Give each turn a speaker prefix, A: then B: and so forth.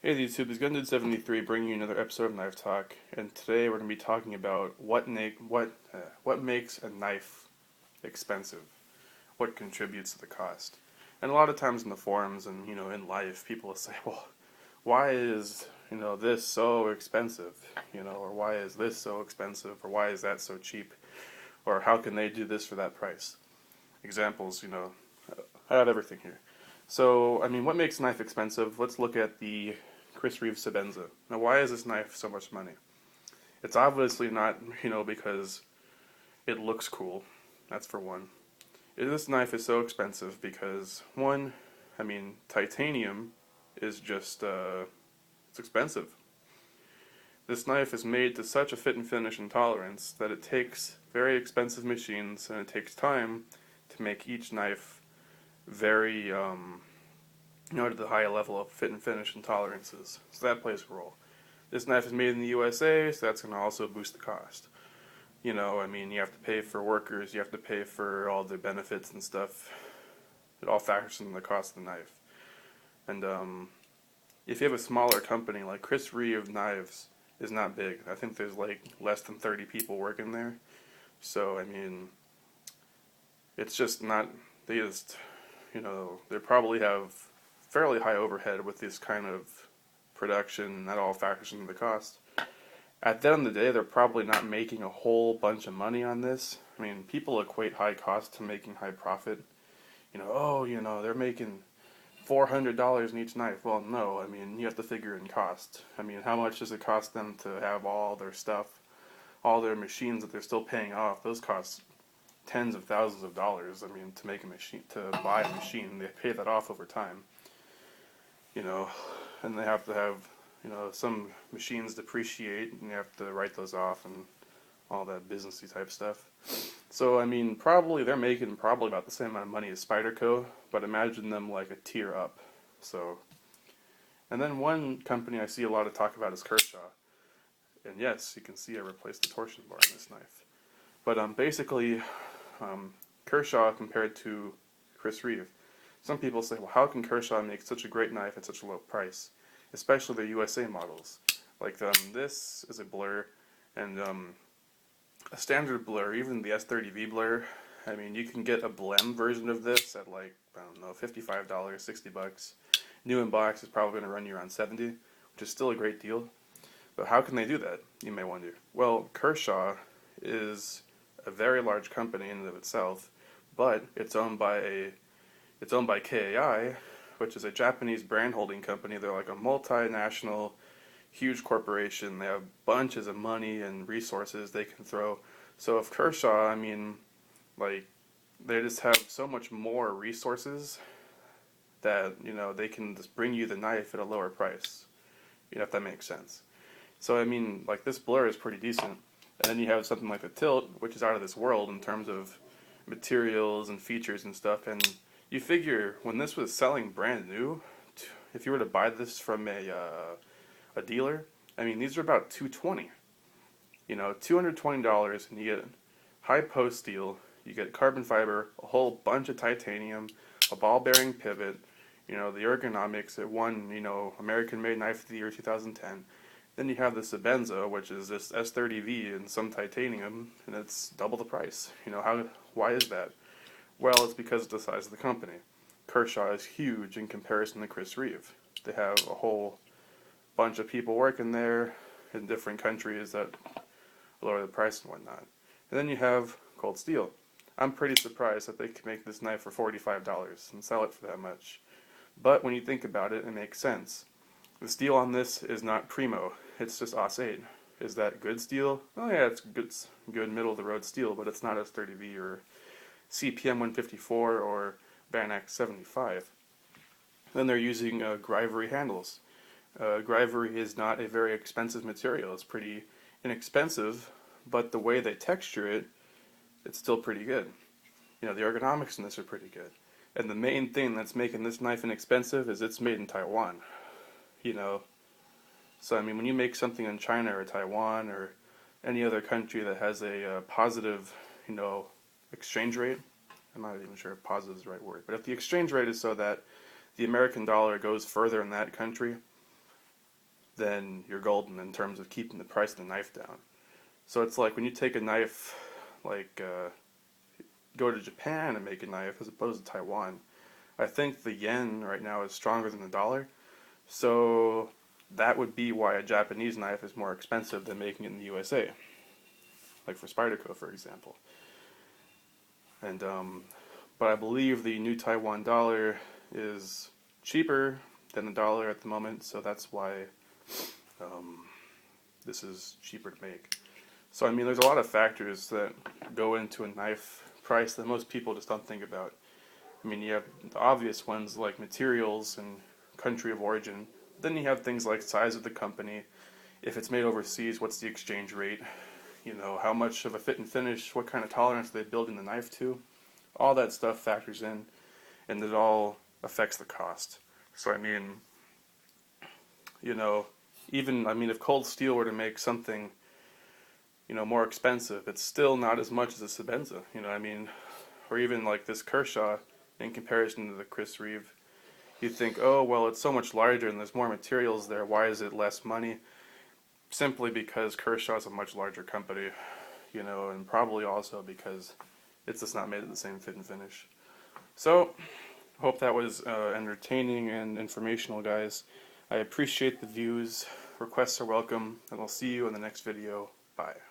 A: Hey YouTube, it's Gundude73 bringing you another episode of Knife Talk, and today we're going to be talking about what makes a knife expensive, what contributes to the cost. And a lot of times in the forums and in life, people will say, "Well, why is this so expensive?" Or "Why is this so expensive?" or "Why is that so cheap?" or "How can they do this for that price?" Examples, I have everything here. So, I mean, what makes a knife expensive? Let's look at the Chris Reeve Sebenza. Now, why is this knife so much money? It's obviously not, because it looks cool. That's for one. This knife is so expensive because, one, I mean, titanium is just, it's expensive. This knife is made to such a fit and finish and tolerance that it takes very expensive machines and it takes time to make each knife very, to the high level of fit and finish and tolerances. So that plays a role. This knife is made in the USA, so that's going to also boost the cost. I mean, you have to pay for workers, you have to pay for all the benefits and stuff. It all factors in the cost of the knife. And if you have a smaller company, like Chris Reeve Knives is not big. I think there's like less than 30 people working there. So, I mean, it's just not, they just, they probably have fairly high overhead with this kind of production. That all factors into the cost. At the end of the day, they're probably not making a whole bunch of money on this. I mean, people equate high cost to making high profit. They're making $400 in each knife. Well, no, I mean, you have to figure in cost. I mean, how much does it cost them to have all their stuff, all their machines that they're still paying off? Those cost tens of thousands of dollars. I mean, to make a machine, to buy a machine, they pay that off over time. You know, and they have to have, some machines depreciate, and you have to write those off and all that businessy type stuff. So, I mean, probably they're making probably about the same amount of money as Spyderco, but imagine them like a tier up. So, and then one company I see a lot of talk about is Kershaw. And yes, you can see I replaced the torsion bar in this knife. But basically, Kershaw compared to Chris Reeve. Some people say, well, how can Kershaw make such a great knife at such a low price? Especially the USA models. Like this is a blur, and a standard blur, even the S30V blur. I mean, you can get a blem version of this at like, I don't know, $55, $60. New in box is probably going to run you around 70, which is still a great deal. But how can they do that, you may wonder? Well, Kershaw is a very large company in and of itself, but it's owned by KAI, which is a Japanese brand holding company. They're like a multinational, huge corporation. They have bunches of money and resources they can throw. So if Kershaw, I mean, like, they just have so much more resources that, they can just bring you the knife at a lower price. If that makes sense. So, I mean, like, this blur is pretty decent. And then you have something like the Tilt, which is out of this world in terms of materials and features and stuff. And you figure when this was selling brand new, if you were to buy this from a dealer, I mean, these are about $220. $220, and you get high post steel, you get carbon fiber, a whole bunch of titanium, a ball bearing pivot, the ergonomics. It won, American Made Knife of the Year 2010. Then you have the Sebenza, which is this S30V and some titanium, and it's double the price. Why is that? Well, it's because of the size of the company. Kershaw is huge in comparison to Chris Reeve. They have a whole bunch of people working there in different countries that lower the price and whatnot. And then you have Cold Steel. I'm pretty surprised that they can make this knife for $45 and sell it for that much. But when you think about it, it makes sense. The steel on this is not primo, it's just AUS-8. Is that good steel? Oh yeah, it's good middle of the road steel, but it's not S30V or CPM 154 or Bannax 75. Then they're using Grivory handles. Grivory is not a very expensive material. It's pretty inexpensive, but the way they texture it, it's still pretty good. The ergonomics in this are pretty good. And the main thing that's making this knife inexpensive is it's made in Taiwan. So I mean, when you make something in China or Taiwan or any other country that has a positive, exchange rate, I'm not even sure if positive is the right word, but if the exchange rate is so that the American dollar goes further in that country, then you're golden in terms of keeping the price of the knife down. So it's like when you take a knife, like go to Japan and make a knife as opposed to Taiwan, I think the yen right now is stronger than the dollar. So that would be why a Japanese knife is more expensive than making it in the USA, like for Spyderco, for example. And but I believe the new Taiwan dollar is cheaper than the dollar at the moment, so that's why this is cheaper to make. So I mean, there's a lot of factors that go into a knife price that most people just don't think about. I mean, you have the obvious ones like materials and country of origin. Then you have things like size of the company. If it's made overseas, what's the exchange rate? You know, how much of a fit and finish, what kind of tolerance they build in the knife to. All that stuff factors in, and it all affects the cost. So I mean, you know, even, I mean, if Cold Steel were to make something, you know, more expensive, it's still not as much as a Sebenza, you know what I mean? Or even like this Kershaw, in comparison to the Chris Reeve, you'd think, oh, well, it's so much larger and there's more materials there, why is it less money? Simply because Kershaw is a much larger company, you know, and probably also because it's just not made of the same fit and finish. So, hope that was entertaining and informational, guys. I appreciate the views. Requests are welcome, and I'll see you in the next video. Bye.